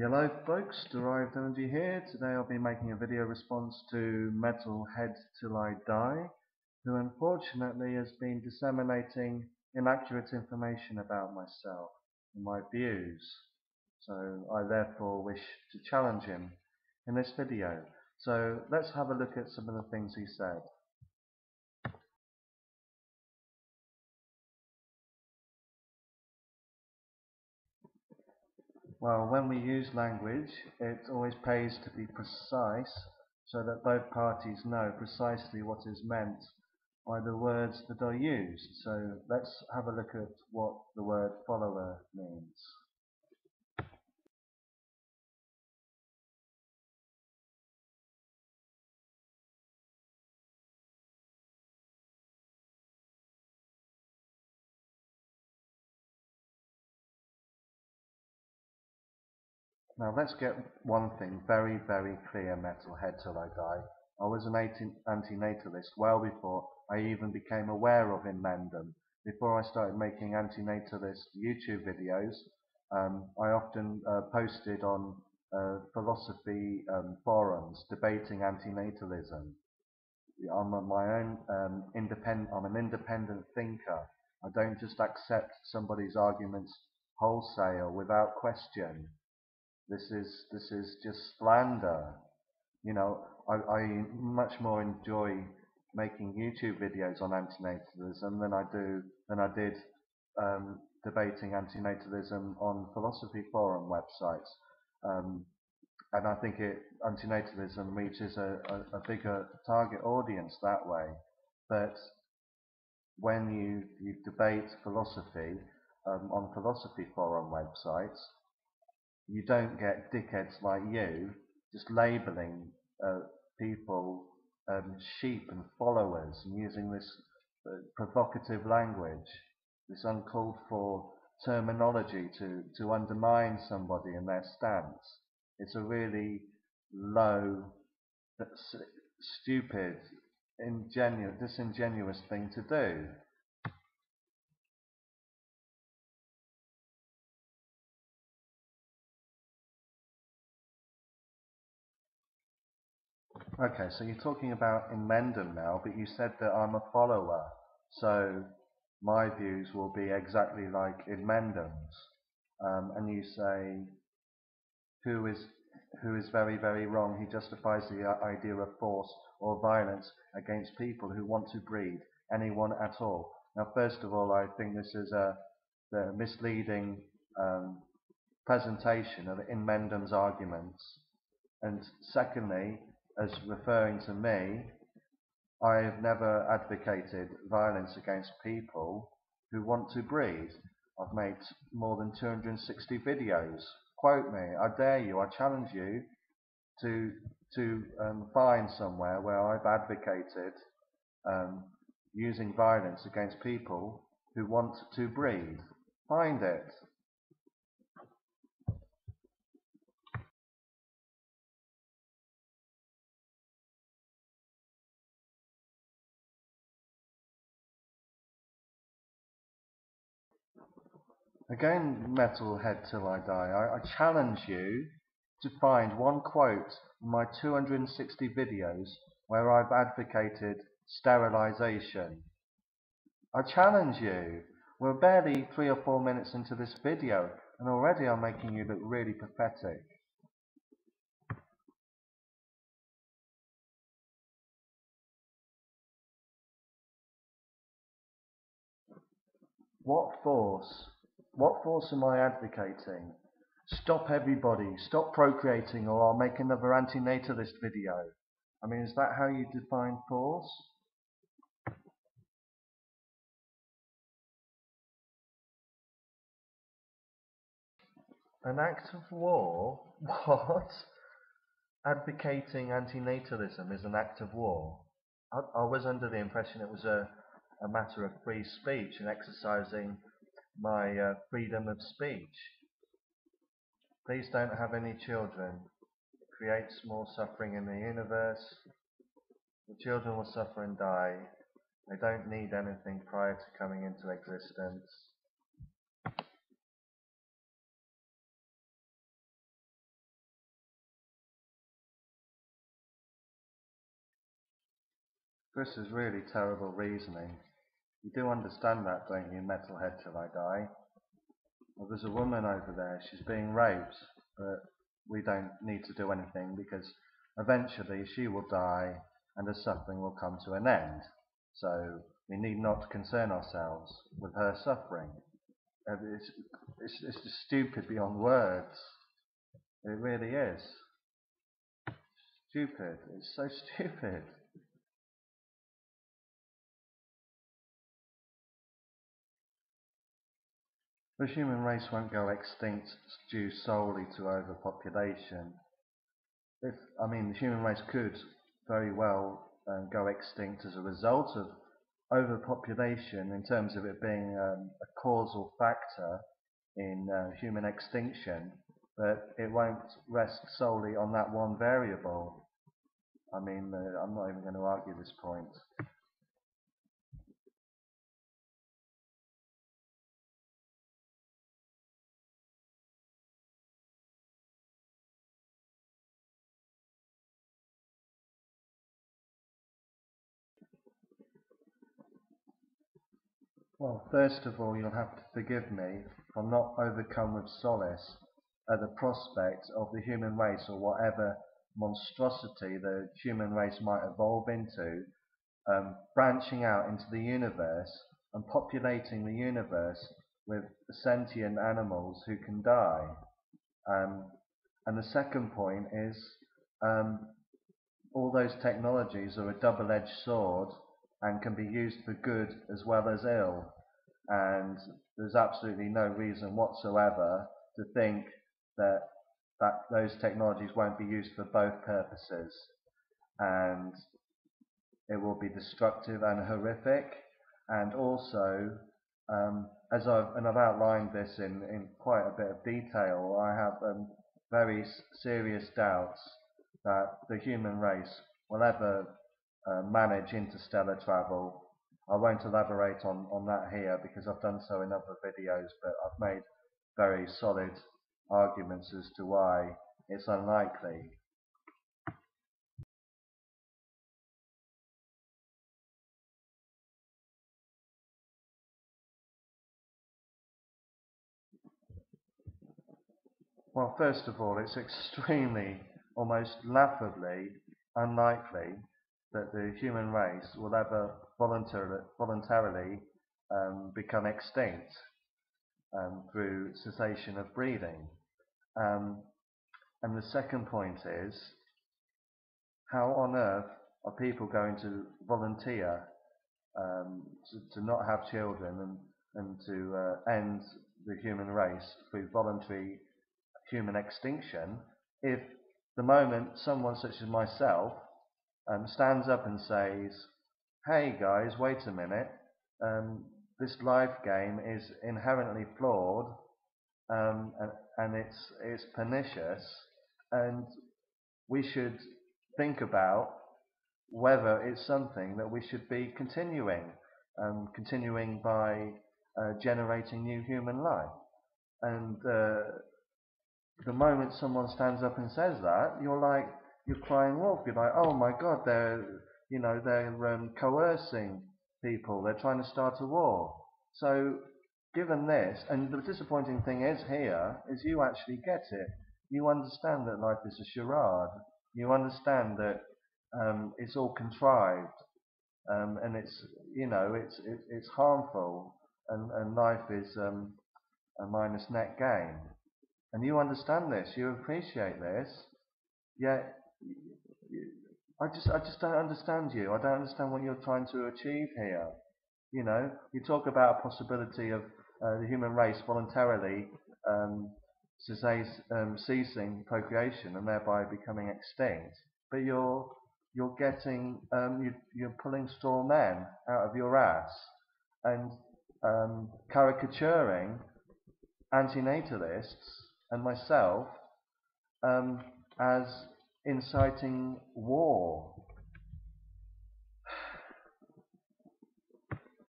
Hello folks, Derived Energy here. Today I'll be making a video response to Metalheadtill1die, who unfortunately has been disseminating inaccurate information about myself and my views. So I therefore wish to challenge him in this video. So let's have a look at some of the things he said. Well, when we use language, it always pays to be precise so that both parties know precisely what is meant by the words that are used. So let's have a look at what the word follower means. Now let's get one thing very, very clear, Metalheadtill1die. I was an antinatalist well before I even became aware of inmendom. Before I started making antinatalist YouTube videos, I often posted on philosophy forums debating antinatalism. I'm an independent thinker. I don't just accept somebody's arguments wholesale without question. This is just slander. You know, I much more enjoy making YouTube videos on antinatalism than I did debating antinatalism on philosophy forum websites. And I think antinatalism reaches a bigger target audience that way. But when you debate philosophy on philosophy forum websites, you don't get dickheads like you just labeling people sheep and followers and using this provocative language, this uncalled for terminology to undermine somebody and their stance. It's a really low, stupid, disingenuous thing to do. Okay, so you're talking about inmendum now, but you said that I'm a follower, so my views will be exactly like inmendum's. And you say, who is very, very wrong? He justifies the idea of force or violence against people who want to breed, anyone at all. Now, first of all, I think this is a misleading presentation of inmendum's arguments. And secondly, as referring to me, I have never advocated violence against people who want to breed. I've made more than 260 videos. Quote me, I dare you, I challenge you to find somewhere where I've advocated using violence against people who want to breed. Find it. Again, Metalheadtill1die, I challenge you to find one quote in my 260 videos where I've advocated sterilization. I challenge you. We're barely 3 or 4 minutes into this video and already I'm making you look really pathetic. What force? What force am I advocating? Stop everybody, stop procreating or I'll make another antinatalist video. I mean, is that how you define force? An act of war? What? Advocating antinatalism is an act of war? I was under the impression it was a matter of free speech and exercising my freedom of speech. Please don't have any children. It creates more suffering in the universe. The children will suffer and die. They don't need anything prior to coming into existence. This is really terrible reasoning. You do understand that, don't you, Metalheadtill1die? Well, there's a woman over there, she's being raped, but we don't need to do anything because eventually she will die and the suffering will come to an end. So we need not concern ourselves with her suffering. It's just stupid beyond words. It really is. Stupid. It's so stupid. The human race won't go extinct due solely to overpopulation. The human race could very well go extinct as a result of overpopulation in terms of it being a causal factor in human extinction, but it won't rest solely on that one variable. I'm not even going to argue this point. Well, first of all, you'll have to forgive me for not overcome with solace at the prospect of the human race, or whatever monstrosity the human race might evolve into, branching out into the universe and populating the universe with sentient animals who can die. And the second point is, all those technologies are a double-edged sword and can be used for good as well as ill. And there's absolutely no reason whatsoever to think that those technologies won't be used for both purposes. And it will be destructive and horrific. And also, I've outlined this in quite a bit of detail, I have very serious doubts that the human race will ever manage interstellar travel. I won't elaborate on that here because I've done so in other videos, but I've made very solid arguments as to why it's unlikely. Well, first of all, it's extremely, almost laughably unlikely that the human race will ever voluntarily become extinct through cessation of breeding. And the second point is, how on earth are people going to volunteer to not have children and to end the human race through voluntary human extinction if the moment someone such as myself stands up and says, hey guys, wait a minute, this life game is inherently flawed and it's pernicious, and we should think about whether it's something that we should be continuing by generating new human life. And the moment someone stands up and says that, you're crying wolf. You're like, oh my God, they're coercing people. They're trying to start a war. So, given this, and the disappointing thing is you actually get it. You understand that life is a charade. You understand that it's all contrived, and it's harmful, and life is a minus net gain. And you understand this, you appreciate this, yet I just don't understand you. I don't understand what you're trying to achieve here. You talk about a possibility of the human race voluntarily ceasing procreation and thereby becoming extinct, but you're pulling straw men out of your ass and caricaturing antinatalists and myself as inciting war.